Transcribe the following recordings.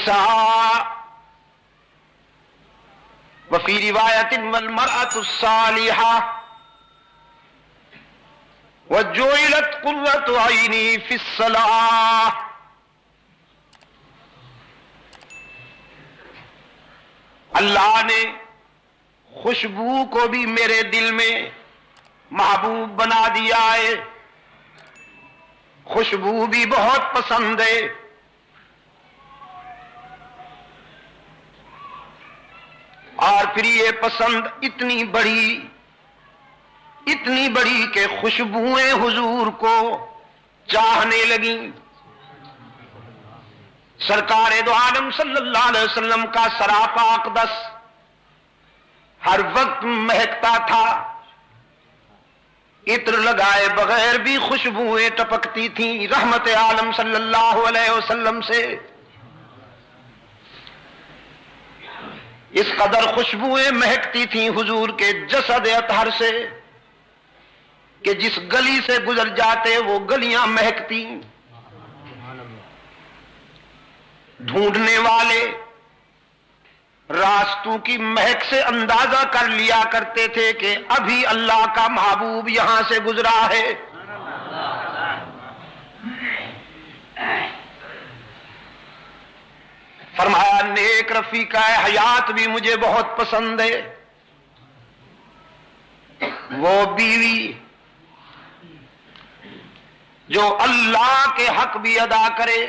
النساء وفي روایت والمرأة الصالحة وجعلت قرة عيني في الصلاة. اللہ نے خوشبو کو بھی میرے دل میں محبوب بنا دیا ہے. خوشبو بھی بہت پسند ہے. اور پھر یہ پسند اتنی بڑی کہ خوشبوئیں حضور کو چاہنے لگیں. سرکار دو عالم صلی اللہ علیہ وسلم کا سراپا اقدس ہر وقت مہکتا تھا. عطر لگائے بغیر بھی خوشبوئیں ٹپکتی تھیں رحمت عالم صلی اللہ علیہ وسلم سے. اس قدر خوشبوئیں مہکتی تھیں حضور کے جسد اطہر سے کہ جس گلی سے گزر جاتے وہ گلیاں مہکتی. ڈھونڈنے والے راستوں کی مہک سے اندازہ کر لیا کرتے تھے کہ ابھی اللہ کا محبوب یہاں سے گزرا ہے. فرمایا نیک رفیقہ حیات بھی مجھے بہت پسند ہے. وہ بیوی جو اللہ کے حق بھی ادا کرے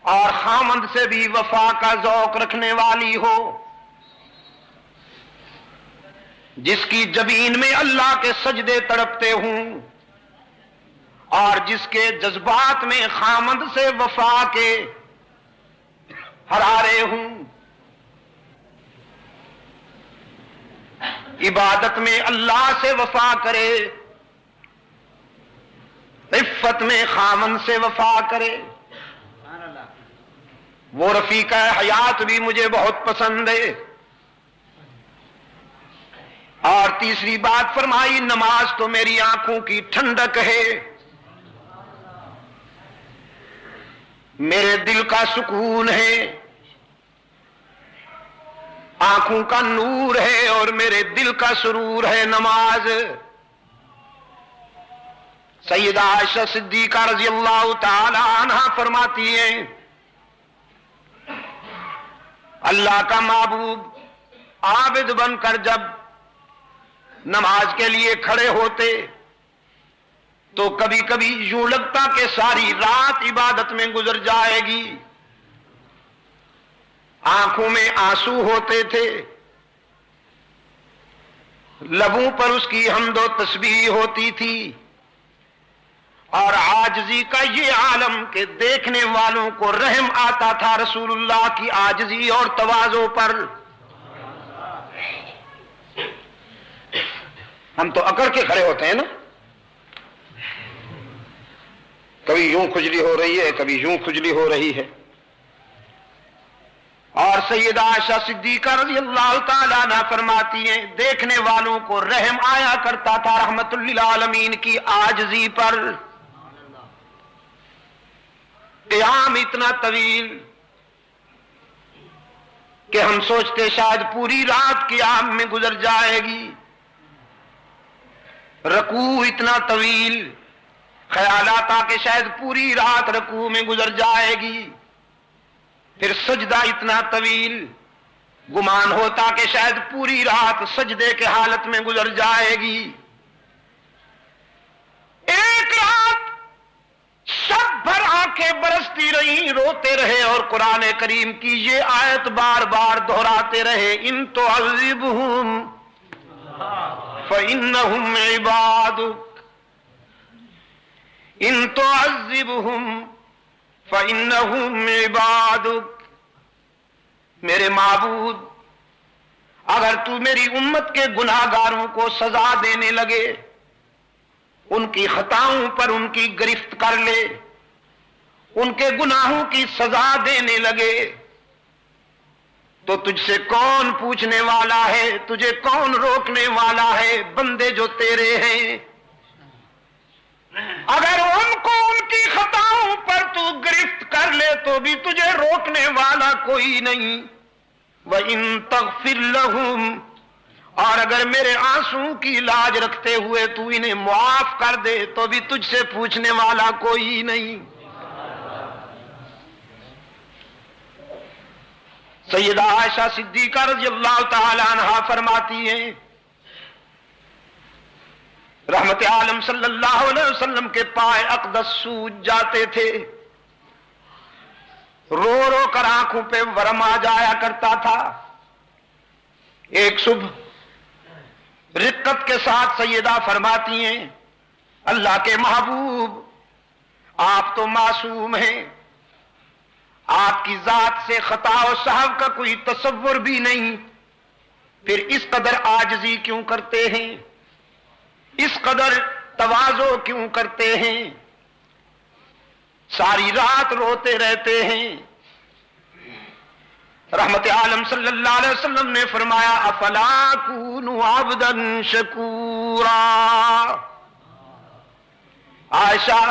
اور خامند سے بھی وفا کا ذوق رکھنے والی ہو, جس کی جبین میں اللہ کے سجدے تڑپتے ہوں اور جس کے جذبات میں خامند سے وفا کے حرارے ہوں. عبادت میں اللہ سے وفا کرے, عفت میں خامند سے وفا کرے. وہ رفیقہ حیات بھی مجھے بہت پسند ہے. اور تیسری بات فرمائی نماز تو میری آنکھوں کی ٹھنڈک ہے, میرے دل کا سکون ہے, آنکھوں کا نور ہے اور میرے دل کا سرور ہے نماز. سیدہ عائشہ صدیقہ رضی اللہ تعالی عنہا فرماتی ہیں اللہ کا محبوب عابد بن کر جب نماز کے لیے کھڑے ہوتے تو کبھی کبھی یوں لگتا کہ ساری رات عبادت میں گزر جائے گی. آنکھوں میں آنسو ہوتے تھے, لبوں پر اس کی حمد و تسبیح ہوتی تھی, اور عاجزی کا یہ عالم کہ دیکھنے والوں کو رحم آتا تھا رسول اللہ کی عاجزی اور تواضع پر. ہم تو اکڑ کے کھڑے ہوتے ہیں نا, کبھی یوں کھجلی ہو رہی ہے کبھی یوں کھجلی ہو رہی ہے. اور سیدہ عائشہ صدیقہ رضی اللہ تعالیٰ عنہ فرماتی ہیں دیکھنے والوں کو رحم آیا کرتا تھا رحمت للعالمین کی عاجزی پر. قیام اتنا طویل کہ ہم سوچتے شاید پوری رات قیام میں گزر جائے گی. رکوع اتنا طویل, خیال آتا کہ شاید پوری رات رکوع میں گزر جائے گی. پھر سجدہ اتنا طویل, گمان ہوتا کہ شاید پوری رات سجدے کے حالت میں گزر جائے گی. ایک رات سب بھر آنکھیں برستی رہی, روتے رہے اور قرآن کریم کی یہ آیت بار بار دہراتے رہے ان تعذبہم فإنہم عبادک, ان تعذبہم فإنہم عبادک. میرے معبود اگر تو میری امت کے گناہگاروں کو سزا دینے لگے, ان کی خطاؤں پر ان کی گرفت کر لے, ان کے گناہوں کی سزا دینے لگے, تو تجھ سے کون پوچھنے والا ہے, تجھے کون روکنے والا ہے؟ بندے جو تیرے ہیں. اگر ان کو ان کی خطاؤں پر تو گرفت کر لے تو بھی تجھے روکنے والا کوئی نہیں. وَإِن تَغْفِرْ لَهُمْ، اور اگر میرے آنسوں کی لاج رکھتے ہوئے تو انہیں معاف کر دے تو بھی تجھ سے پوچھنے والا کوئی نہیں. سیدہ عائشہ صدیقہ رضی اللہ تعالی عنہا فرماتی ہیں رحمت عالم صلی اللہ علیہ وسلم کے پائے اقدس سوج جاتے تھے، رو رو کر آنکھوں پہ ورم آ جایا کرتا تھا. ایک صبح رقت کے ساتھ سیدہ فرماتی ہیں اللہ کے محبوب آپ تو معصوم ہیں، آپ کی ذات سے خطا و سہو کا کوئی تصور بھی نہیں، پھر اس قدر عاجزی کیوں کرتے ہیں، اس قدر تواضع کیوں کرتے ہیں، ساری رات روتے رہتے ہیں. رحمت عالم صلی اللہ علیہ وسلم نے فرمایا افلا اکون عبدا شکورا. عائشہ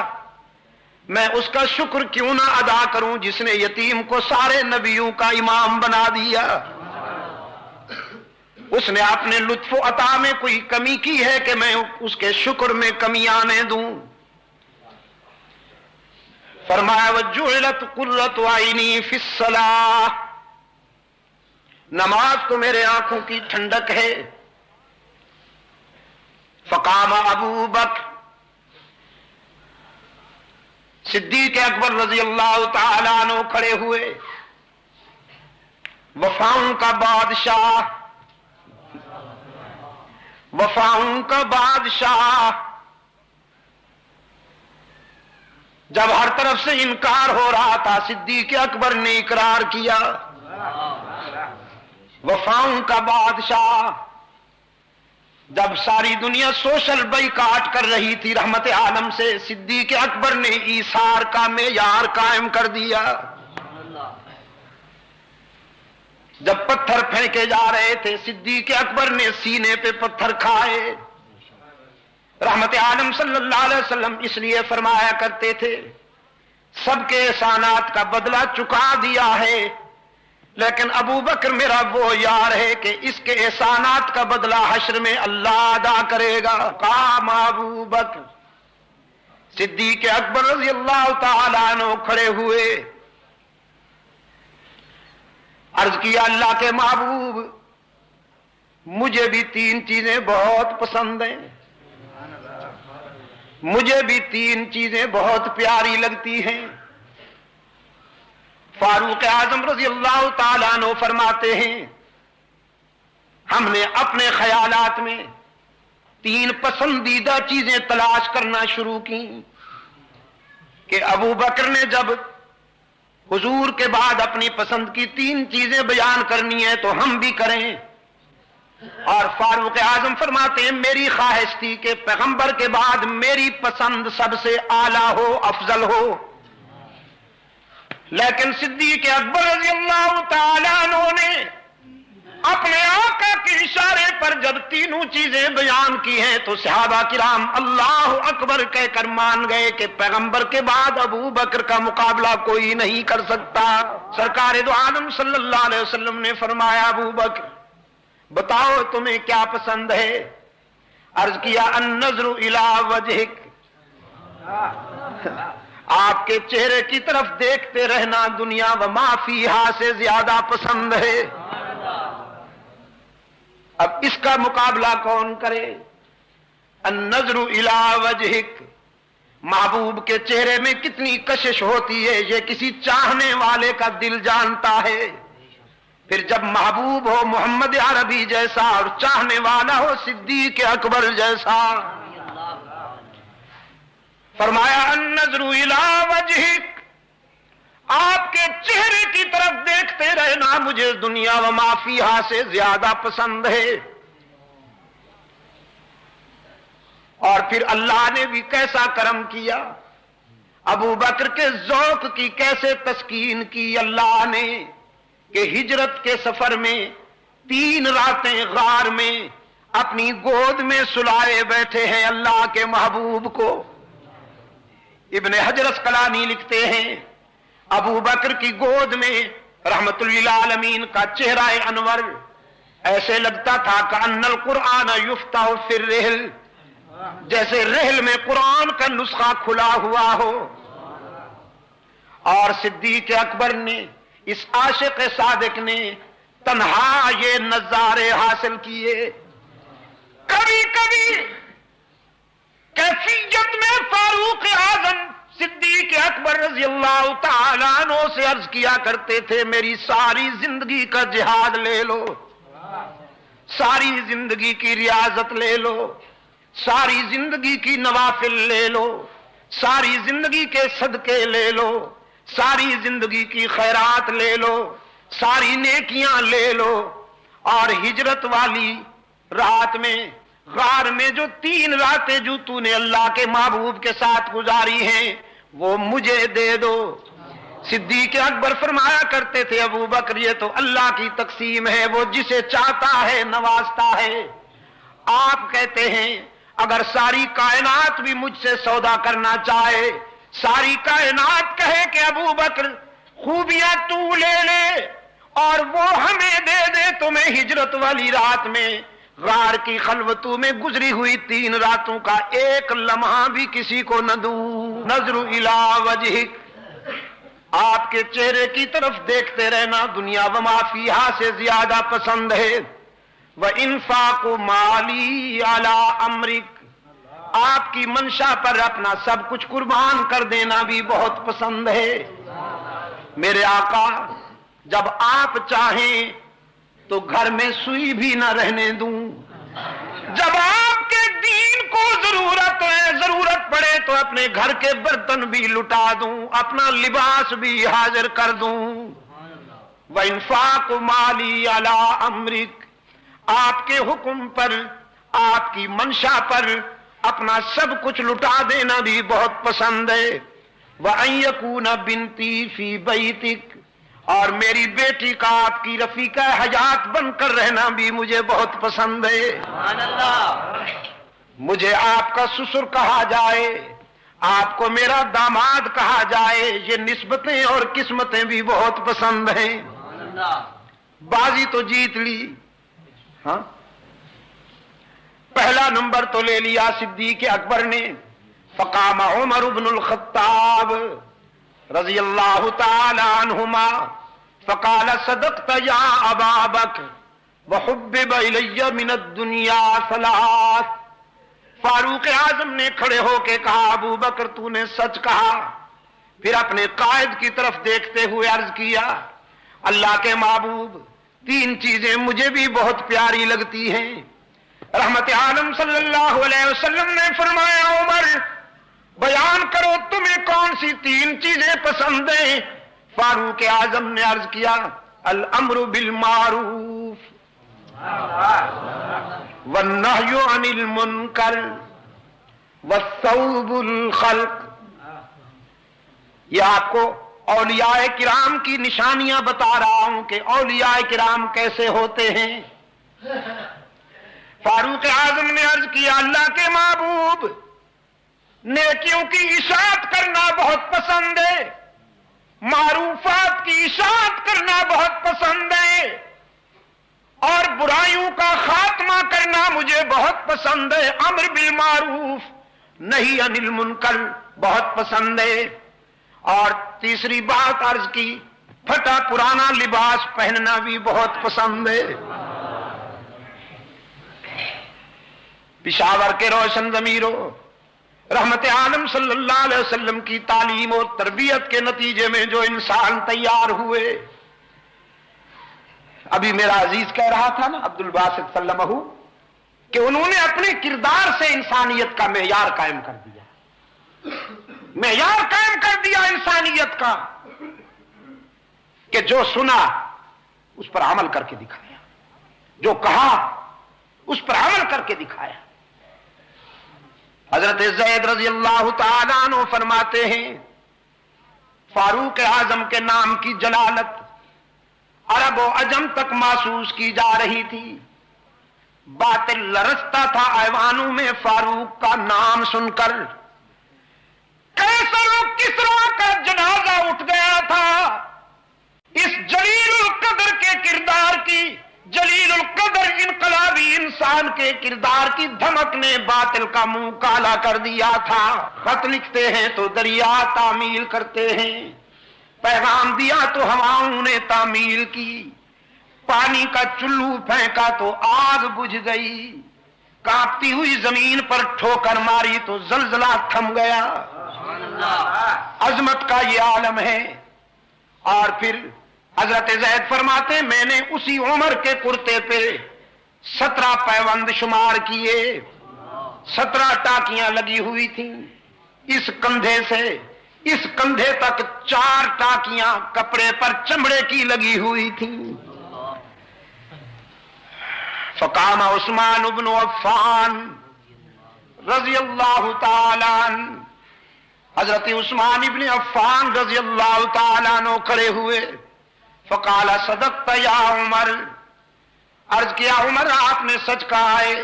میں اس کا شکر کیوں نہ ادا کروں جس نے یتیم کو سارے نبیوں کا امام بنا دیا. اس نے اپنے لطف و عطا میں کوئی کمی کی ہے کہ میں اس کے شکر میں کمی آنے دوں. فرمایا وجعلت قرۃ عینی فی الصلاۃ، نماز تو میرے آنکھوں کی ٹھنڈک ہے. فقام ابو بکر، صدیق اکبر رضی اللہ تعالی عنہ کھڑے ہوئے. وفاؤں کا بادشاہ، وفاؤں کا بادشاہ، جب ہر طرف سے انکار ہو رہا تھا صدیق اکبر نے اقرار کیا. وفاؤں کا بادشاہ، جب ساری دنیا سوشل بائیکاٹ کر رہی تھی رحمت عالم سے، صدیق اکبر نے ایثار کا معیار قائم کر دیا. جب پتھر پھینکے جا رہے تھے صدیق اکبر نے سینے پہ پتھر کھائے. رحمت عالم صلی اللہ علیہ وسلم اس لیے فرمایا کرتے تھے سب کے احسانات کا بدلہ چکا دیا ہے، لیکن ابو بکر میرا وہ یار ہے کہ اس کے احسانات کا بدلہ حشر میں اللہ ادا کرے گا. قام ابو بکر، صدیق اکبر رضی اللہ تعالی عنہ کھڑے ہوئے، عرض کیا اللہ کے محبوب مجھے بھی 3 چیزیں بہت پسند ہیں، مجھے بھی 3 چیزیں بہت پیاری لگتی ہیں. فاروق اعظم رضی اللہ تعالیٰ عنہ فرماتے ہیں ہم نے اپنے خیالات میں 3 پسندیدہ چیزیں تلاش کرنا شروع کی کہ ابو بکر نے جب حضور کے بعد اپنی پسند کی 3 چیزیں بیان کرنی ہے تو ہم بھی کریں. اور فاروق اعظم فرماتے ہیں میری خواہش تھی کہ پیغمبر کے بعد میری پسند سب سے اعلیٰ ہو، افضل ہو، لیکن صدیق اکبر رضی اللہ تعالیٰ عنہ نے اپنے آقا کے اشارے پر جب 3 چیزیں بیان کی ہیں تو صحابہ کرام اللہ اکبر کہہ کر مان گئے کہ پیغمبر کے بعد ابو بکر کا مقابلہ کوئی نہیں کر سکتا. سرکار دو عالم صلی اللہ علیہ وسلم نے فرمایا ابو بکر بتاؤ تمہیں کیا پسند ہے؟ عرض کیا النظر الی وجہک، آپ کے چہرے کی طرف دیکھتے رہنا دنیا و ما فیہا سے زیادہ پسند ہے. اب اس کا مقابلہ کون کرے؟ النظر الی وجہک، محبوب کے چہرے میں کتنی کشش ہوتی ہے یہ کسی چاہنے والے کا دل جانتا ہے. پھر جب محبوب ہو محمد عربی جیسا اور چاہنے والا ہو صدیق اکبر جیسا. فرمایا النظر الی وجہک، آپ کے چہرے کی طرف دیکھتے رہنا مجھے دنیا و ما فیہا سے زیادہ پسند ہے. اور پھر اللہ نے بھی کیسا کرم کیا، ابو بکر کے ذوق کی کیسے تسکین کی اللہ نے کہ ہجرت کے سفر میں 3 راتیں غار میں اپنی گود میں سلائے بیٹھے ہیں اللہ کے محبوب کو. ابن حجر اسقلانی لکھتے ہیں ابو بکر کی گود میں رحمت للعالمین کا چہرہ انور ایسے لگتا تھا کہ ان القرآن یفتح فی الرحل، جیسے رحل میں قرآن کا نسخہ کھلا ہوا ہو۔ اور صدیق اکبر نے، اس عاشق صادق نے تنہا یہ نظارے حاصل کیے۔ کبھی کبھی کیفیت میں فاروق اعظم صدیق اکبر رضی اللہ تعالیٰ عنہ سے عرض کیا کرتے تھے، میری ساری زندگی کا جہاد لے لو، ساری زندگی کی ریاضت لے لو، ساری زندگی کی نوافل لے لو، ساری زندگی کے صدقے لے لو، ساری زندگی کی خیرات لے لو، ساری نیکیاں لے لو، اور ہجرت والی رات میں، غار میں جو 3 راتیں جو تو نے اللہ کے محبوب کے ساتھ گزاری ہیں وہ مجھے دے دو۔ صدیق اکبر فرمایا کرتے تھے، ابو بکر یہ تو اللہ کی تقسیم ہے، وہ جسے چاہتا ہے نوازتا ہے۔ آپ کہتے ہیں اگر ساری کائنات بھی مجھ سے سودا کرنا چاہے، ساری کائنات کہے کہ ابو بکر خوبیاں تو لے لے اور وہ ہمیں دے دے، تو میں ہجرت والی رات میں غار کی خلوتوں میں گزری ہوئی 3 راتوں کا ایک لمحہ بھی کسی کو نہ دوں۔ نظر الی وجہک، آپ کے چہرے کی طرف دیکھتے رہنا دنیا وما فیہا سے زیادہ پسند ہے۔ وَإِنفَاقُ مَالِي عَلَىٰ أَمْرِكَ، آپ کی منشا پر اپنا سب کچھ قربان کر دینا بھی بہت پسند ہے۔ میرے آقا جب آپ چاہیں تو گھر میں سوئی بھی نہ رہنے دوں، جب آپ کے دین کو ضرورت پڑے تو اپنے گھر کے برتن بھی لٹا دوں، اپنا لباس بھی حاضر کر دوں۔ وَإِنفَاقُ مَالِي عَلَىٰ أَمْرِكَ، آپ کے حکم پر، آپ کی منشا پر اپنا سب کچھ لٹا دینا بھی بہت پسند ہے۔ وَأَن يَكُونَ بِنْتِي فِي بَيْتِكَ، اور میری بیٹی کا آپ کی رفیقہ حیات بن کر رہنا بھی مجھے بہت پسند ہے۔ سبحان اللہ، مجھے آپ کا سسر کہا جائے، آپ کو میرا داماد کہا جائے، یہ نسبتیں اور قسمتیں بھی بہت پسند ہیں۔ بازی تو جیت لی، ہاں پہلا نمبر تو لے لیا صدیق اکبر نے۔ فقام عمر بن الخطاب رضی اللہ تعالی عنہما فقال صدقت یا ابا بکر وحبب الی من الدنیا ثلاث، فاروق اعظم نے کھڑے ہو کے کہا، ابو بکر تو نے سچ کہا۔ پھر اپنے قائد کی طرف دیکھتے ہوئے عرض کیا، اللہ کے محبوب 3 چیزیں مجھے بھی بہت پیاری لگتی ہیں۔ رحمت عالم صلی اللہ علیہ وسلم نے فرمایا، عمر بیان کرو تمہیں کون سی 3 چیزیں پسند ہیں؟ فاروق اعظم نے عرض کیا، الامر بالمعروف والنہی عن المنکر والثوب الخلق۔ یہ آپ کو اولیاء کرام کی نشانیاں بتا رہا ہوں کہ اولیاء کرام کیسے ہوتے ہیں۔ فاروق اعظم نے عرض کیا، اللہ کے محبوب نیکیوں کی اشاعت کرنا بہت پسند ہے، معروفات کی اشاعت کرنا بہت پسند ہے، اور برائیوں کا خاتمہ کرنا مجھے بہت پسند ہے۔ امر بالمعروف نہی عن المنکر بہت پسند ہے۔ اور تیسری بات عرض کی، پھٹا پرانا لباس پہننا بھی بہت پسند ہے۔ پشاور کے روشن ضمیروں، رحمت عالم صلی اللہ علیہ وسلم کی تعلیم اور تربیت کے نتیجے میں جو انسان تیار ہوئے، ابھی میرا عزیز کہہ رہا تھا نا عبد الباسط سلمہ، کہ انہوں نے اپنے کردار سے انسانیت کا معیار قائم کر دیا، معیار قائم کر دیا انسانیت کا، کہ جو سنا اس پر عمل کر کے دکھایا، جو کہا اس پر عمل کر کے دکھایا۔ حضرت زید رضی اللہ تعالیٰ عنہ فرماتے ہیں، فاروق اعظم کے نام کی جلالت عرب و عجم تک محسوس کی جا رہی تھی۔ باطل لرزتا تھا ایوانوں میں فاروق کا نام سن کر۔ کیسر و کسریٰ کا جنازہ اٹھ گیا تھا، کردار کی دھمک نے باطل کا منہ کالا کر دیا تھا. خط لکھتے ہیں تو دریا تعمیل کرتے ہیں، پیغام دیا تو ہواؤں نے تعمیل کی، پانی کا چلو پھینکا تو آگ بجھ گئی، کانپتی ہوئی زمین پر ٹھوکر ماری تو زلزلہ تھم گیا. عظمت کا یہ عالم ہے. اور پھر حضرت زید فرماتے میں نے اسی عمر کے کرتے پہ 17 پیوند شمار کیے، 17 ٹاکیاں لگی ہوئی تھیں. اس کندھے سے اس کندھے تک 4 ٹاکیاں کپڑے پر چمڑے کی لگی ہوئی تھیں. فقام عثمان بن عفان رضی اللہ تعالی عنہ، حضرت عثمان ابن عفان رضی اللہ تعالی عنہ کھڑے ہوئے. فقال صدقت یا عمر، عرض کیا عمر آپ نے سچ کہا ہے.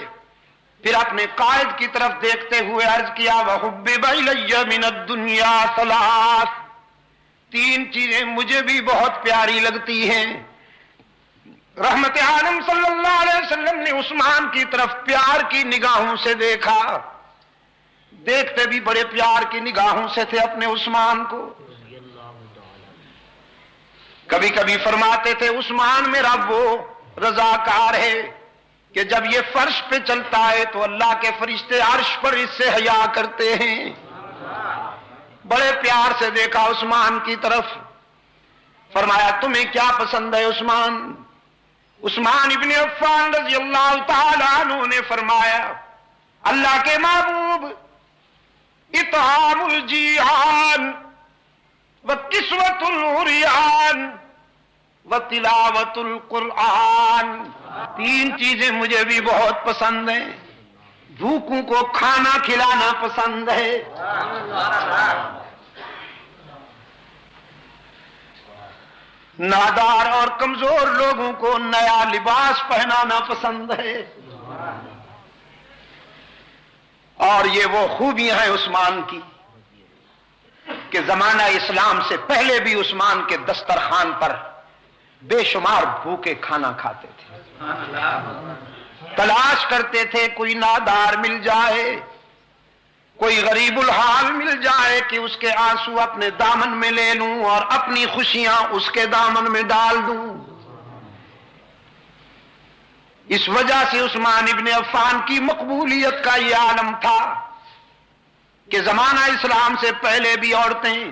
پھر اپنے قائد کی طرف دیکھتے ہوئے عرض کیا وحبب الی من الدنیا ثلاث، 3 چیزیں مجھے بھی بہت پیاری لگتی ہیں. رحمت عالم صلی اللہ علیہ وسلم نے عثمان کی طرف پیار کی نگاہوں سے دیکھا، دیکھتے بھی بڑے پیار کی نگاہوں سے تھے اپنے عثمان کو. کبھی کبھی فرماتے تھے عثمان میرا وہ رضاکار ہے کہ جب یہ فرش پہ چلتا ہے تو اللہ کے فرشتے عرش پر اس سے حیا کرتے ہیں. بڑے پیار سے دیکھا عثمان کی طرف. فرمایا تمہیں کیا پسند ہے عثمان؟ عثمان ابن عفان رضی اللہ تعالی عنہ نے فرمایا اللہ کے محبوب اطعام الجیعان وکسوۃ العریان وتلاوۃ القرآن، 3 چیزیں مجھے بھی بہت پسند ہیں. بھوکوں کو کھانا کھلانا پسند ہے، نادار اور کمزور لوگوں کو نیا لباس پہنانا پسند ہے. اور یہ وہ خوبیاں ہیں عثمان کی کہ زمانہ اسلام سے پہلے بھی عثمان کے دسترخوان پر بے شمار بھوکے کھانا کھاتے تھے. تلاش کرتے تھے کوئی نادار مل جائے، کوئی غریب الحال مل جائے کہ اس کے آنسو اپنے دامن میں لے لوں اور اپنی خوشیاں اس کے دامن میں ڈال دوں. اس وجہ سے عثمان ابن عفان کی مقبولیت کا یہ عالم تھا کہ زمانہ اسلام سے پہلے بھی عورتیں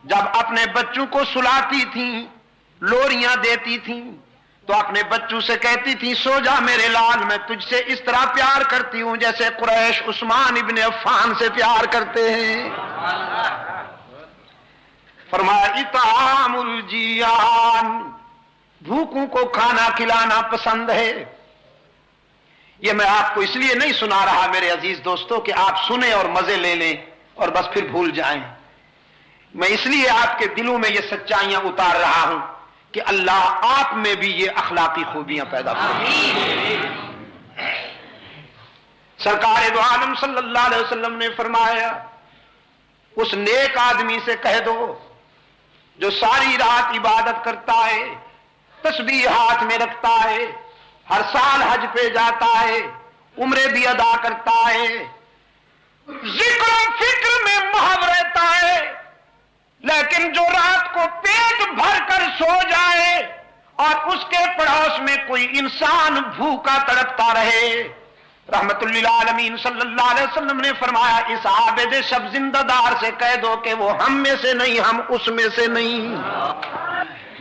جب اپنے بچوں کو سلاتی تھیں، لوریاں دیتی تھیں، تو اپنے بچوں سے کہتی تھی سو جا میرے لال، میں تجھ سے اس طرح پیار کرتی ہوں جیسے قریش عثمان ابن عفان سے پیار کرتے ہیں. فرمایا اطعام الجیعان، بھوکوں کو کھانا کھلانا پسند ہے. یہ میں آپ کو اس لیے نہیں سنا رہا میرے عزیز دوستوں کہ آپ سنیں اور مزے لے لیں اور بس پھر بھول جائیں. میں اس لیے آپ کے دلوں میں یہ سچائیاں اتار رہا ہوں کہ اللہ آپ میں بھی یہ اخلاقی خوبیاں پیدا کریں. سرکار دو عالم صلی اللہ علیہ وسلم نے فرمایا اس نیک آدمی سے کہہ دو جو ساری رات عبادت کرتا ہے، تسبیح ہاتھ میں رکھتا ہے، ہر سال حج پہ جاتا ہے، عمرے بھی ادا کرتا ہے، ذکر و فکر میں محو رہتا ہے، لیکن جو رات کو پیٹ بھر کر سو جائے اور اس کے پڑوس میں کوئی انسان بھوکا تڑپتا رہے، رحمت للعالمین صلی اللہ علیہ وسلم نے فرمایا اس عابد شب زندہ دار سے کہہ دو کہ وہ ہم میں سے نہیں، ہم اس میں سے نہیں.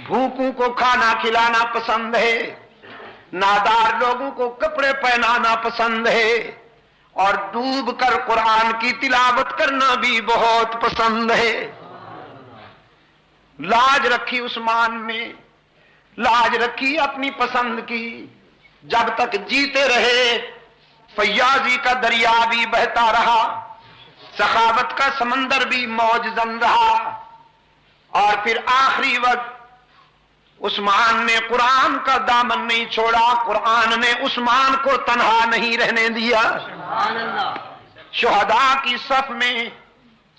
بھوکوں کو کھانا کھلانا پسند ہے، نادار لوگوں کو کپڑے پہنانا پسند ہے، اور ڈوب کر قرآن کی تلاوت کرنا بھی بہت پسند ہے. لاج رکھی عثمان میں، لاج رکھی اپنی پسند کی. جب تک جیتے رہے فیاضی کا دریا بھی بہتا رہا، سخاوت کا سمندر بھی موج زن رہا، اور پھر آخری وقت عثمان نے قرآن کا دامن نہیں چھوڑا، قرآن نے عثمان کو تنہا نہیں رہنے دیا. شہداء کی صف میں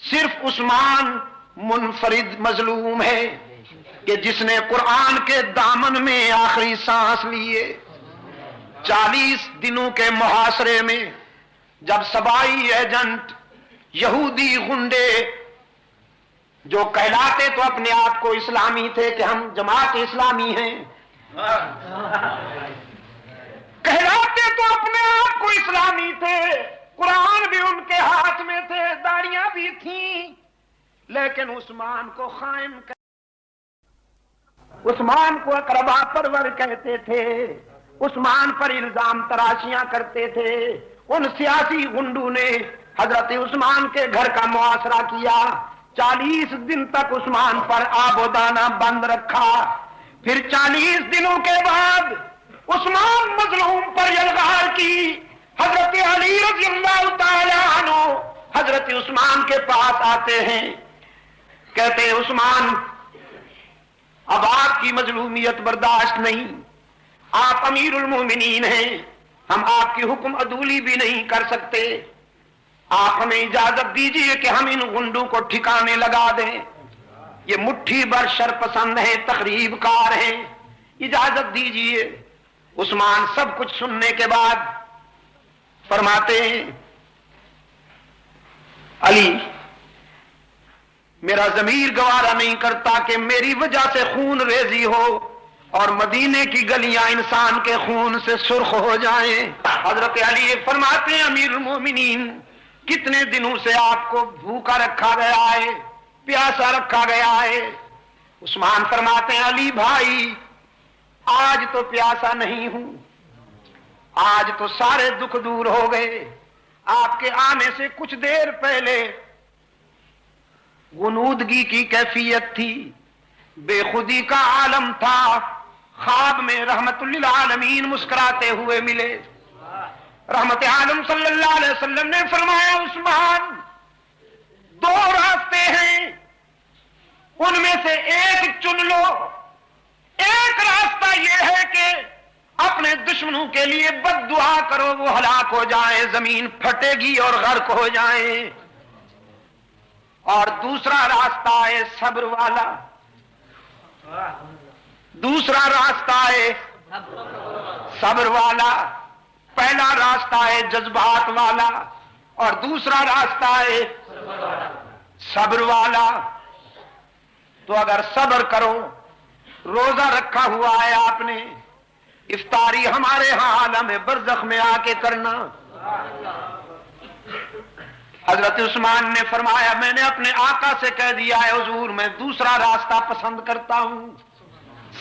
صرف عثمان منفرد مظلوم ہے کہ جس نے قرآن کے دامن میں آخری سانس لیے. 40 دنوں کے محاصرے میں جب سبائی ایجنٹ یہودی گنڈے جو کہلاتے تو اپنے آپ کو اسلامی تھے کہ ہم جماعت اسلامی ہیں، کہلاتے تو اپنے آپ کو اسلامی تھے، قرآن بھی ان کے ہاتھ میں تھے، داڑیاں بھی تھیں، لیکن عثمان کو خائن عثمان کو اقربا پرور کہتے تھے، عثمان پر الزام تراشیاں کرتے تھے۔ ان سیاسی گنڈوں نے حضرت عثمان کے گھر کا محاصرہ کیا، 40 دن تک عثمان پر آب و دانہ بند رکھا۔ پھر 40 دنوں کے بعد عثمان مظلوم پر یلغار کی۔ حضرت علی رضی اللہ تعالی عنہ حضرت عثمان کے پاس آتے ہیں، کہتے ہیں عثمان اب آپ کی مظلومیت برداشت نہیں، آپ امیر المومنین ہیں، ہم آپ کی حکم عدولی بھی نہیں کر سکتے، آپ ہمیں اجازت دیجیے کہ ہم ان گنڈوں کو ٹھکانے لگا دیں، یہ مٹھی بھر شرپسند ہیں، تخریب کار ہیں، اجازت دیجیے۔ عثمان سب کچھ سننے کے بعد فرماتے ہیں علی میرا ضمیر گوارا نہیں کرتا کہ میری وجہ سے خون ریزی ہو اور مدینے کی گلیاں انسان کے خون سے سرخ ہو جائیں۔ حضرت علی فرماتے ہیں امیر المومنین کتنے دنوں سے آپ کو بھوکا رکھا گیا ہے، پیاسا رکھا گیا ہے؟ عثمان فرماتے ہیں علی بھائی آج تو پیاسا نہیں ہوں، آج تو سارے دکھ دور ہو گئے، آپ کے آنے سے کچھ دیر پہلے غنودگی کی کیفیت تھی، بے خودی کا عالم تھا، خواب میں رحمت للعالمین مسکراتے ہوئے ملے۔ رحمت عالم صلی اللہ علیہ وسلم نے فرمایا عثمان 2 راستے ہیں، ان میں سے ایک چن لو، ایک راستہ یہ ہے کہ اپنے دشمنوں کے لیے بد دعا کرو، وہ ہلاک ہو جائیں، زمین پھٹے گی اور غرق ہو جائیں، اور دوسرا راستہ ہے صبر والا، دوسرا راستہ ہے صبر والا، پہلا راستہ ہے جذبات والا اور دوسرا راستہ ہے صبر والا۔ تو اگر صبر کرو، روزہ رکھا ہوا ہے آپ نے، افطاری ہمارے ہاں عالم برزخ میں آ کے کرنا۔ حضرت عثمان نے فرمایا میں نے اپنے آقا سے کہہ دیا ہے حضور میں دوسرا راستہ پسند کرتا ہوں،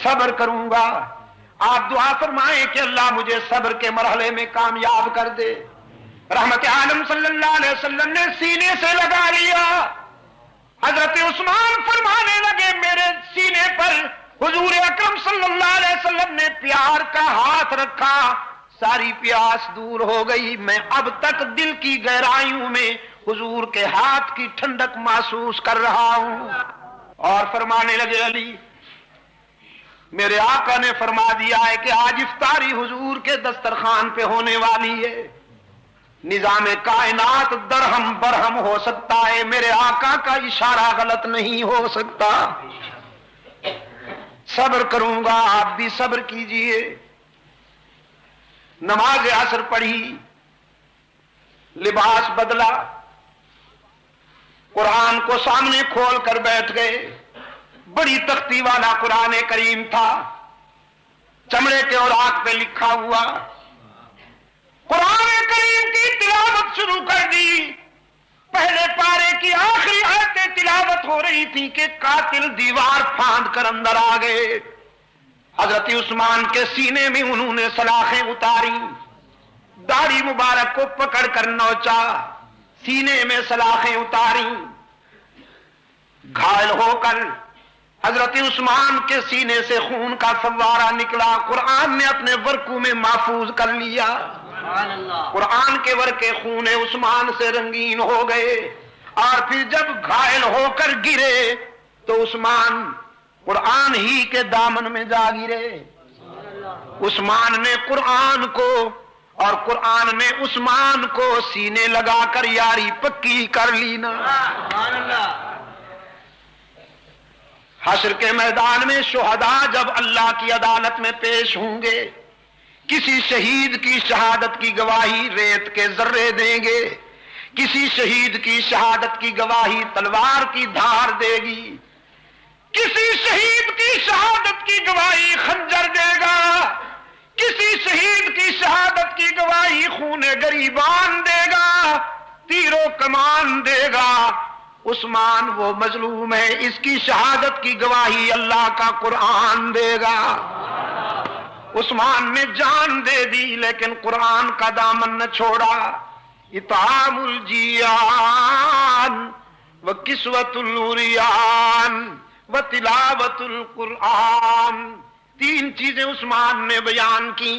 صبر کروں گا، آپ دعا فرمائیں کہ اللہ مجھے صبر کے مرحلے میں کامیاب کر دے۔ رحمت عالم صلی اللہ علیہ وسلم نے سینے سے لگا لیا، حضرت عثمان فرمانے لگے میرے سینے پر حضور اکرم صلی اللہ علیہ وسلم نے پیار کا ہاتھ رکھا، ساری پیاس دور ہو گئی، میں اب تک دل کی گہرائیوں میں حضور کے ہاتھ کی ٹھنڈک محسوس کر رہا ہوں۔ اور فرمانے لگے علی میرے آقا نے فرما دیا ہے کہ آج افطاری حضور کے دسترخوان پہ ہونے والی ہے، نظام کائنات درہم برہم ہو سکتا ہے، میرے آقا کا اشارہ غلط نہیں ہو سکتا، صبر کروں گا، آپ بھی صبر کیجئے۔ نماز عصر پڑھی، لباس بدلا، قرآن کو سامنے کھول کر بیٹھ گئے، بڑی تختی والا قرآن کریم تھا، چمڑے کے اوراق پہ لکھا ہوا، قرآن کریم کی تلاوت شروع کر دی۔ پہلے پارے کی آخری آیتیں تلاوت ہو رہی تھی کہ قاتل دیوار پھاند کر اندر آ گئے۔ حضرت عثمان کے سینے میں انہوں نے سلاخیں اتاری، داڑھی مبارک کو پکڑ کر نوچا، سینے میں سلاخیں اتاری، گھائل ہو کر حضرت عثمان کے سینے سے خون کا فوارہ نکلا، قرآن نے اپنے ورقوں میں محفوظ کر لیا، قرآن کے ورقے خون عثمان سے رنگین ہو گئے، اور پھر جب گھائل ہو کر گرے تو عثمان قرآن ہی کے دامن میں جا گرے۔ عثمان نے قرآن کو اور قرآن نے عثمان کو سینے لگا کر یاری پکی کر لی نا۔ حشر کے میدان میں شہداء جب اللہ کی عدالت میں پیش ہوں گے، کسی شہید کی شہادت کی گواہی ریت کے ذرے دیں گے، کسی شہید کی شہادت کی گواہی تلوار کی دھار دے گی، کسی شہید کی شہادت کی گواہی خنجر دے گا، کسی شہید کی شہادت کی گواہی خون گریبان دے گا، تیر و کمان دے گا۔ عثمان وہ مظلوم ہے، اس کی شہادت کی گواہی اللہ کا قرآن دے گا۔ عثمان نے جان دے دی لیکن قرآن کا دامن نہ چھوڑا۔ اطعام الجیان وکسوۃ العریان وتلاوۃ القرآن، تین چیزیں عثمان نے بیان کی۔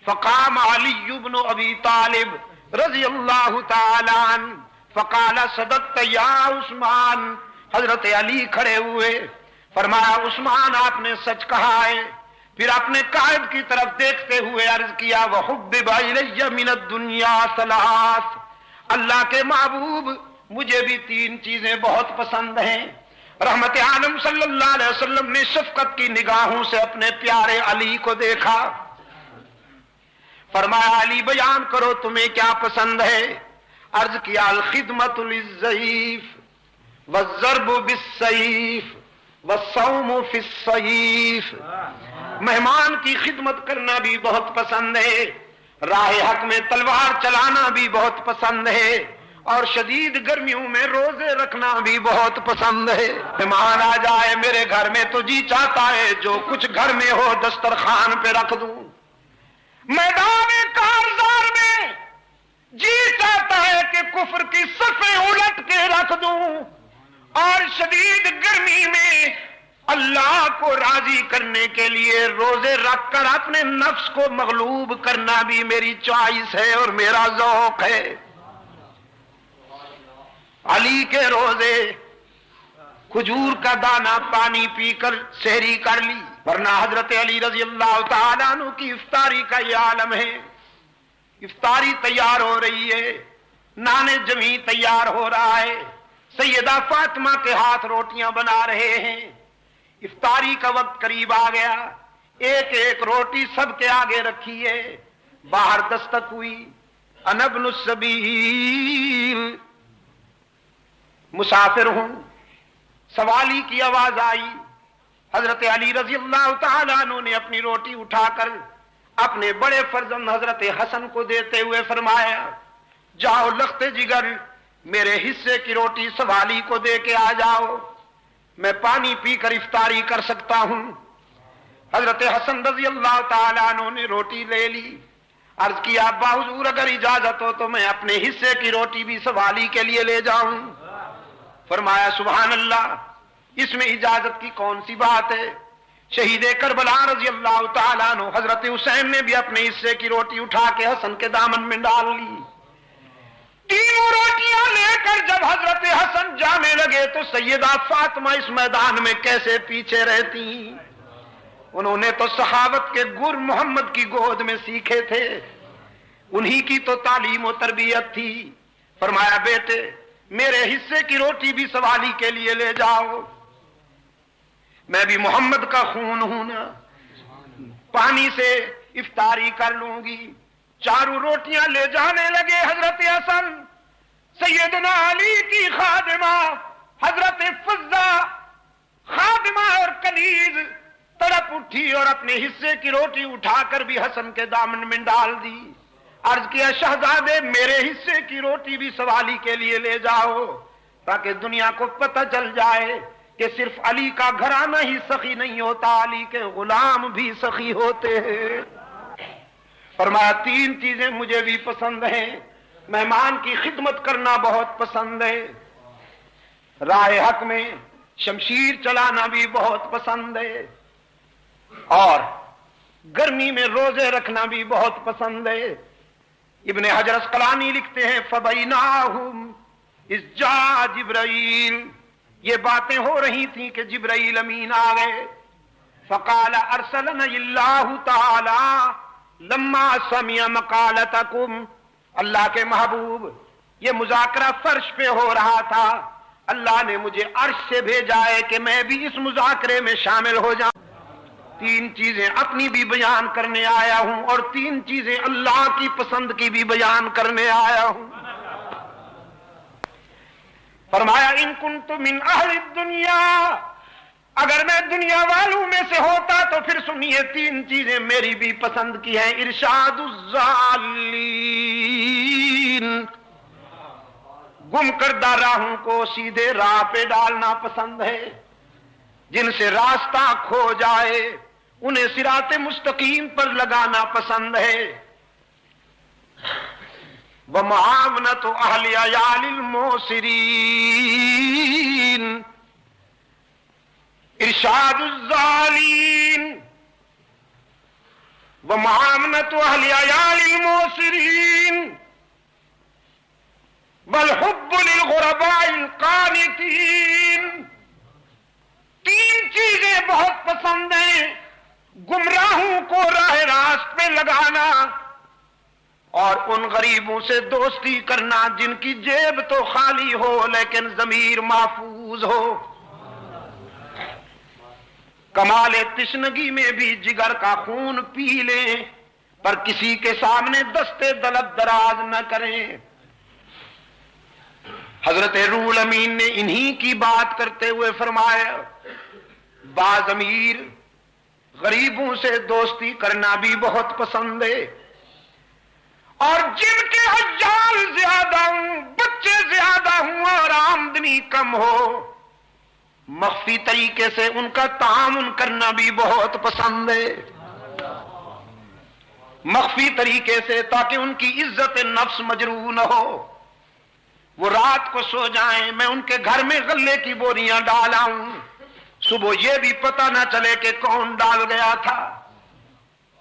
فقام علی بن ابی طالب رضی اللہ تعالی عنہ فقال صدقت یا عثمان، حضرت علی کھڑے ہوئے، فرمایا عثمان آپ نے سچ کہا ہے۔ پھر اپنے قائد کی طرف دیکھتے ہوئے عرض کیا وحبب الی من الدنیا ثلاث، اللہ کے محبوب مجھے بھی تین چیزیں بہت پسند ہیں۔ رحمت عالم صلی اللہ علیہ وسلم نے شفقت کی نگاہوں سے اپنے پیارے علی کو دیکھا، فرمایا علی بیان کرو تمہیں کیا پسند ہے؟ عرض کیا الخدمت للضعیف والضرب بالسیف والصوم فی الصیف، مہمان کی خدمت کرنا بھی بہت پسند ہے، راہ حق میں تلوار چلانا بھی بہت پسند ہے، اور شدید گرمیوں میں روزے رکھنا بھی بہت پسند ہے۔ مہمان آ جائے میرے گھر میں تو جی چاہتا ہے جو کچھ گھر میں ہو دسترخوان پہ رکھ دوں، میدان کارزار میں جی چاہتا ہے کہ کفر کی صفیں الٹ کے رکھ دوں، اور شدید گرمی میں اللہ کو راضی کرنے کے لیے روزے رکھ کر اپنے نفس کو مغلوب کرنا بھی میری چوائس ہے اور میرا ذوق ہے۔ علی کے روزے کھجور کا دانہ پانی پی کر سحری کر لی، ورنہ حضرت علی رضی اللہ تعالیٰ عنہ کی افطاری کا یہ عالم ہے۔ افطاری تیار ہو رہی ہے، نان جمی تیار ہو رہا ہے، سیدہ فاطمہ کے ہاتھ روٹیاں بنا رہے ہیں۔ افطاری کا وقت قریب آ گیا، ایک ایک روٹی سب کے آگے رکھی ہے، باہر دستک ہوئی، انا ابن السبیل، مسافر ہوں، سوالی کی آواز آئی۔ حضرت علی رضی اللہ تعالیٰ عنہ نے اپنی روٹی اٹھا کر اپنے بڑے فرزند حضرت حسن کو دیتے ہوئے فرمایا جاؤ لخت جگر میرے حصے کی روٹی سوالی کو دے کے آ جاؤ، میں پانی پی کر افطاری کر سکتا ہوں۔ حضرت حسن رضی اللہ تعالیٰ عنہ نے روٹی لے لی، عرض کیا ابا حضور اگر اجازت ہو تو میں اپنے حصے کی روٹی بھی سوالی کے لیے لے جاؤں۔ فرمایا سبحان اللہ، اس میں اجازت کی کون سی بات ہے؟ شہید کربلا رضی اللہ تعالیٰ عنہ حضرت حسین نے بھی اپنے حصے کی روٹی اٹھا کے حسن کے دامن میں ڈال لی۔ تینوں روٹیاں لے کر جب حضرت حسن جانے لگے تو سیدہ فاطمہ اس میدان میں کیسے پیچھے رہتی؟ انہوں نے تو صحابت کے گر محمد کی گود میں سیکھے تھے، انہی کی تو تعلیم و تربیت تھی۔ فرمایا بیٹے میرے حصے کی روٹی بھی سوالی کے لیے لے جاؤ، میں بھی محمد کا خون ہوں نا، پانی سے افطاری کر لوں گی۔ چاروں روٹیاں لے جانے لگے حضرت حسن، سیدنا علی کی خادمہ حضرت فضہ خادمہ اور کنیز تڑپ اٹھی اور اپنے حصے کی روٹی اٹھا کر بھی حسن کے دامن میں ڈال دی۔ عرض کیا شہزادے میرے حصے کی روٹی بھی سوالی کے لیے لے جاؤ تاکہ دنیا کو پتہ چل جائے کہ صرف علی کا گھرانہ ہی سخی نہیں ہوتا، علی کے غلام بھی سخی ہوتے ہیں۔ فرمایا تین چیزیں مجھے بھی پسند ہیں، مہمان کی خدمت کرنا بہت پسند ہے، راہ حق میں شمشیر چلانا بھی بہت پسند ہے، اور گرمی میں روزے رکھنا بھی بہت پسند ہے۔ ابن حجر اسقلانی لکھتے ہیں فَبَيْنَاهُمْ إِذْ جَاءَ جِبْرَائِیل، یہ باتیں ہو رہی تھیں کہ جبرائیل امین آ گئے۔ فقال ارسلنا اللہ تعالی لما سمع مقالتکم، اللہ کے محبوب یہ مذاکرہ فرش پہ ہو رہا تھا، اللہ نے مجھے عرش سے بھیجا ہے کہ میں بھی اس مذاکرے میں شامل ہو جاؤں۔ 3 چیزیں اپنی بھی بیان کرنے آیا ہوں اور 3 چیزیں اللہ کی پسند کی بھی بیان کرنے آیا ہوں۔ فرمایا ان کنت من اہل الدنیا، اگر میں دنیا والوں میں سے ہوتا تو پھر سنیے 3 چیزیں میری بھی پسند کی ہیں۔ ارشاد الضالین، گم کردہ راہوں کو سیدھے راہ پہ ڈالنا پسند ہے، جن سے راستہ کھو جائے انہیں صراط مستقیم پر لگانا پسند ہے۔ ومعاونت اہل عیال الموسرین، ارشاد الضالین ومعاونت اہل عیال الموسرین والحب للغرباء القانتین۔ 3 چیزیں بہت پسند ہیں، گمراہوں کو راہ راست پہ لگانا اور ان غریبوں سے دوستی کرنا جن کی جیب تو خالی ہو لیکن ضمیر محفوظ ہو۔ کمال تشنگی میں بھی جگر کا خون پی لیں پر کسی کے سامنے دستے دلت دراز نہ کریں۔ حضرت روح الامین نے انہی کی بات کرتے ہوئے فرمایا باز امیر غریبوں سے دوستی کرنا بھی بہت پسند ہے، اور جن کے عیال زیادہ ہوں، بچے زیادہ ہوں اور آمدنی کم ہو، مخفی طریقے سے ان کا تعاون کرنا بھی بہت پسند ہے، مخفی طریقے سے، تاکہ ان کی عزت نفس مجروح نہ ہو۔ وہ رات کو سو جائیں، میں ان کے گھر میں غلے کی بوریاں ڈالاؤں، صبح یہ بھی پتہ نہ چلے کہ کون ڈال گیا تھا،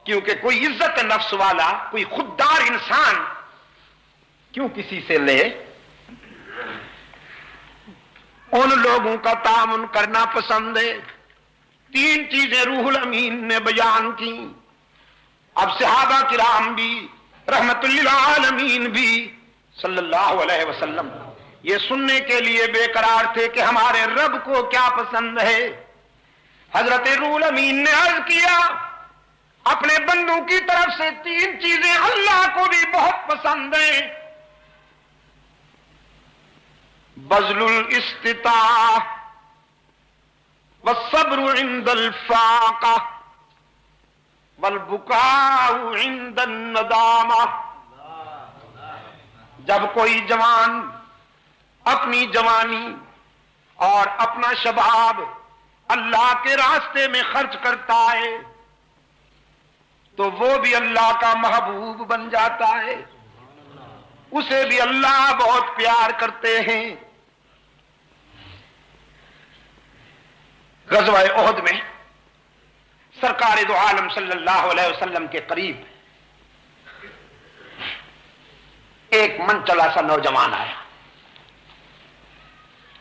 کیونکہ کوئی عزت نفس والا، کوئی خوددار انسان کیوں کسی سے لے؟ ان لوگوں کا تعاون کرنا پسند ہے۔ 3 چیزیں روح الامین نے بیان کی۔ اب صحابہ کرام بھی رحمت للعالمین بھی صلی اللہ علیہ وسلم یہ سننے کے لیے بے قرار تھے کہ ہمارے رب کو کیا پسند ہے۔ حضرت روح الامین نے عرض کیا اپنے بندوں کی طرف سے 3 چیزیں اللہ کو بھی بہت پسند ہیں، بذل الاستطاعہ والصبر عند الفاقہ والبکاء عند الندامہ۔ جب کوئی جوان اپنی جوانی اور اپنا شباب اللہ کے راستے میں خرچ کرتا ہے تو وہ بھی اللہ کا محبوب بن جاتا ہے، اسے بھی اللہ بہت پیار کرتے ہیں۔ غزوہ احد میں سرکار دو عالم صلی اللہ علیہ وسلم کے قریب ایک منچلا سا نوجوان آیا،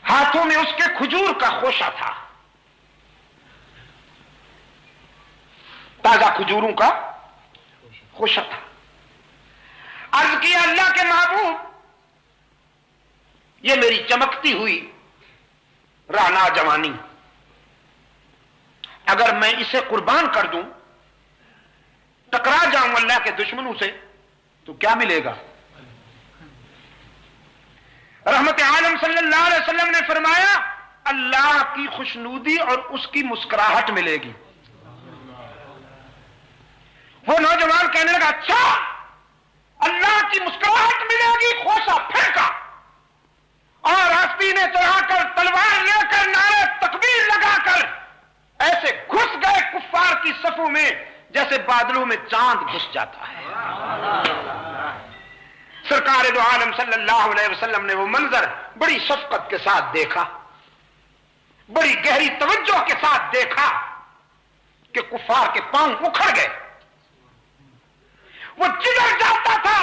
ہاتھوں میں اس کے کھجور کا خوشہ تھا، تازہ کھجوروں کا خوشہ تھا۔ عرض کیا اللہ کے محبوب، یہ میری چمکتی ہوئی رانا جوانی، اگر میں اسے قربان کر دوں، ٹکرا جاؤں اللہ کے دشمنوں سے تو کیا ملے گا؟ رحمت عالم صلی اللہ علیہ وسلم نے فرمایا اللہ کی خوشنودی اور اس کی مسکراہٹ ملے گی۔ وہ نوجوان کہنے لگا اچھا اللہ کی مسکراہٹ ملے گی، خوشہ پھینکا اور آستینے چڑھا کر تلوار لے کر نعرے تکبیر لگا کر ایسے گھس گئے کفار کی صفوں میں جیسے بادلوں میں چاند گھس جاتا ہے۔ سرکار دو عالم صلی اللہ علیہ وسلم نے وہ منظر بڑی شفقت کے ساتھ دیکھا، بڑی گہری توجہ کے ساتھ دیکھا کہ کفار کے پاؤں اکھڑ گئے، وہ جدھر جاتا تھا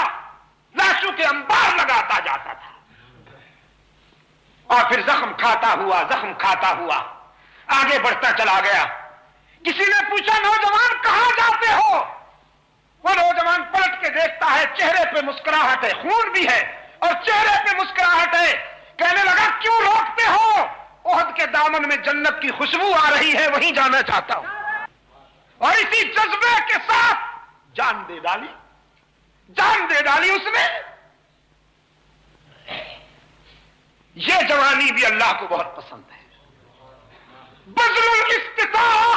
لاشوں کے انبار لگاتا جاتا تھا، اور پھر زخم کھاتا ہوا آگے بڑھتا چلا گیا۔ کسی نے پوچھا نوجوان کہاں جاتے ہو؟ وہ نوجوان پلٹ کے دیکھتا ہے، چہرے پہ مسکراہٹ ہے، خون بھی ہے اور چہرے پہ مسکراہٹ ہے۔ کہنے لگا کیوں روکتے ہو؟ احد کے دامن میں جنت کی خوشبو آ رہی ہے، وہیں جانا چاہتا ہوں۔ اور اسی جذبے کے ساتھ جان دے ڈالی اس نے. یہ جوانی بھی اللہ کو بہت پسند ہے. بذل الاستطاعہ،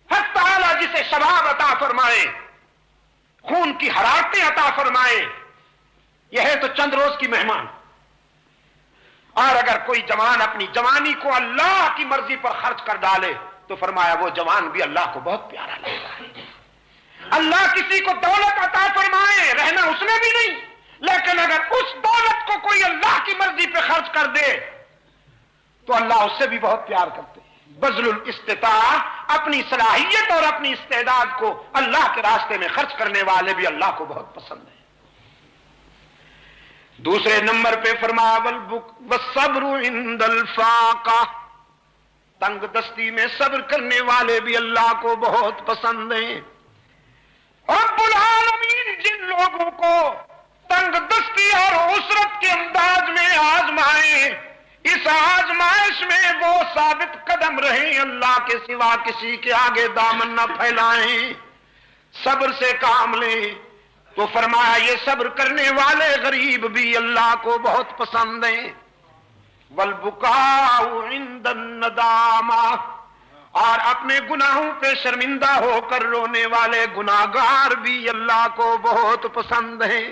حق تعالی جسے شباب عطا فرمائے، خون کی حرارتیں عطا فرمائے، یہ ہے تو چند روز کی مہمان. اور اگر کوئی جوان اپنی جوانی کو اللہ کی مرضی پر خرچ کر ڈالے تو فرمایا وہ جوان بھی اللہ کو بہت پیارا لگتا ہے. اللہ کسی کو دولت عطا فرمائے، رہنا اس نے بھی نہیں، لیکن اگر اس دولت کو کوئی اللہ کی مرضی پہ خرچ کر دے تو اللہ اس سے بھی بہت پیار کرتے ہیں. بذل الاستطاعہ، اپنی صلاحیت اور اپنی استعداد کو اللہ کے راستے میں خرچ کرنے والے بھی اللہ کو بہت پسند ہیں. دوسرے نمبر پہ فرمایا والصبر عند الفاقہ، تنگ دستی میں صبر کرنے والے بھی اللہ کو بہت پسند ہیں. رب العالمین جن لوگوں کو تنگ دستی اور عسرت کے انداز میں آزمائے، اس آزمائش میں وہ ثابت قدم رہیں، اللہ کے سوا کسی کے آگے دامن نہ پھیلائیں، صبر سے کام لیں، تو فرمایا یہ صبر کرنے والے غریب بھی اللہ کو بہت پسند ہیں. والبکاء عند الندامہ، اور اپنے گناہوں پہ شرمندہ ہو کر رونے والے گناہگار بھی اللہ کو بہت پسند ہیں.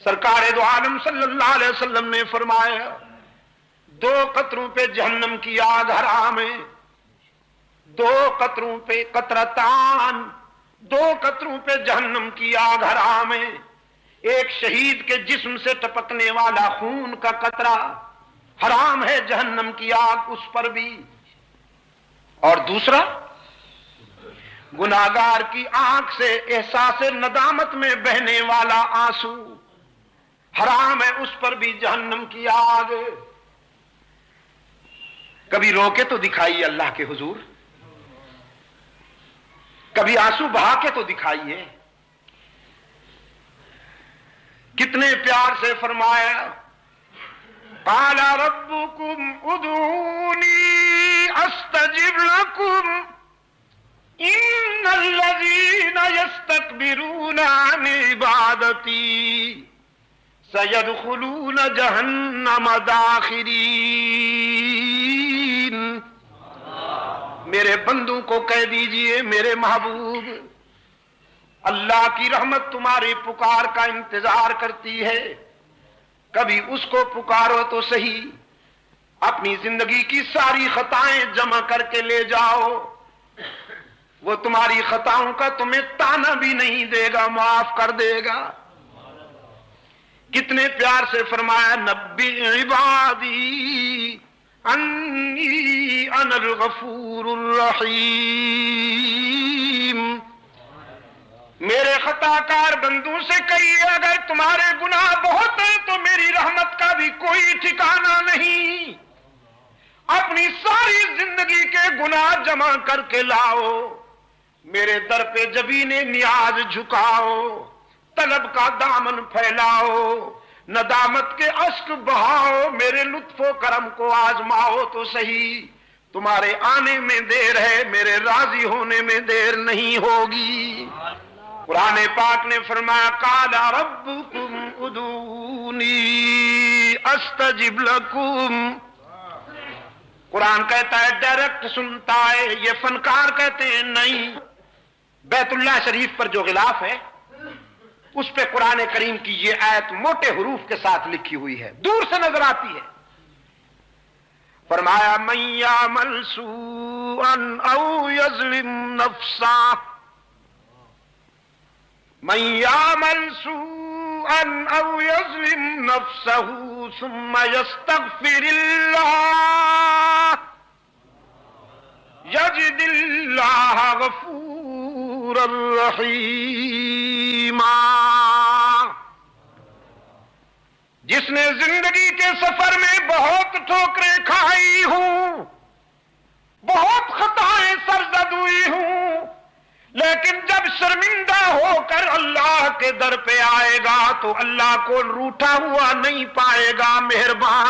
سرکار دو عالم صلی اللہ علیہ وسلم نے فرمایا 2 قطروں پہ جہنم کی آگ حرام ہے. 2 قطروں پہ قطرتان، 2 قطروں پہ جہنم کی آگ حرام ہے. ایک شہید کے جسم سے ٹپکنے والا خون کا قطرہ حرام ہے، جہنم کی آگ اس پر بھی. اور دوسرا، گناہگار کی آنکھ سے احساس ندامت میں بہنے والا آنسو حرام ہے، اس پر بھی جہنم کی آگ. کبھی رو کے تو دکھائیے اللہ کے حضور، کبھی آنسو بہا کے تو دکھائیے. کتنے پیار سے فرمایا قال ربکم ادعونی استجب لکم ان الذین یستکبرون عن عبادتی سیدخلون جہنم داخرین. میرے بندوں کو کہہ دیجئے میرے محبوب، اللہ کی رحمت تمہاری پکار کا انتظار کرتی ہے. کبھی اس کو پکارو تو صحیح، اپنی زندگی کی ساری خطائیں جمع کر کے لے جاؤ، وہ تمہاری خطاؤں کا تمہیں تانا بھی نہیں دے گا، معاف کر دے گا. کتنے پیار سے فرمایا نبی عبادی انی انا الغفور الرحیم. میرے خطا کار بندوں سے کہیے اگر تمہارے گناہ بہت ہیں تو میری رحمت کا بھی کوئی ٹھکانہ نہیں. اپنی ساری زندگی کے گناہ جمع کر کے لاؤ، میرے در پہ جبین نیاز جھکاؤ، طلب کا دامن پھیلاؤ، ندامت کے اشک بہاؤ، میرے لطف و کرم کو آزماؤ تو صحیح. تمہارے آنے میں دیر ہے، میرے راضی ہونے میں دیر نہیں ہوگی. قرآن پاک نے فرمایا قال ربکم ادعونی استجب لکم. قرآن کہتا ہے ڈائریکٹ سنتا ہے، یہ فنکار کہتے ہیں نہیں. بیت اللہ شریف پر جو غلاف ہے اس پہ قرآن کریم کی یہ آیت موٹے حروف کے ساتھ لکھی ہوئی ہے، دور سے نظر آتی ہے. فرمایا من یعمل سوءا او یظلم نفسا، من یعمل سوءا او یظلم نفسه ثم یستغفر اللہ یجد اللہ غفورا رحیما. جس نے زندگی کے سفر میں بہت ٹھوکریں کھائی ہوں، بہت خطائیں سرزد ہوئی ہوں، لیکن جب شرمندہ ہو کر اللہ کے در پہ آئے گا تو اللہ کو روٹھا ہوا نہیں پائے گا، مہربان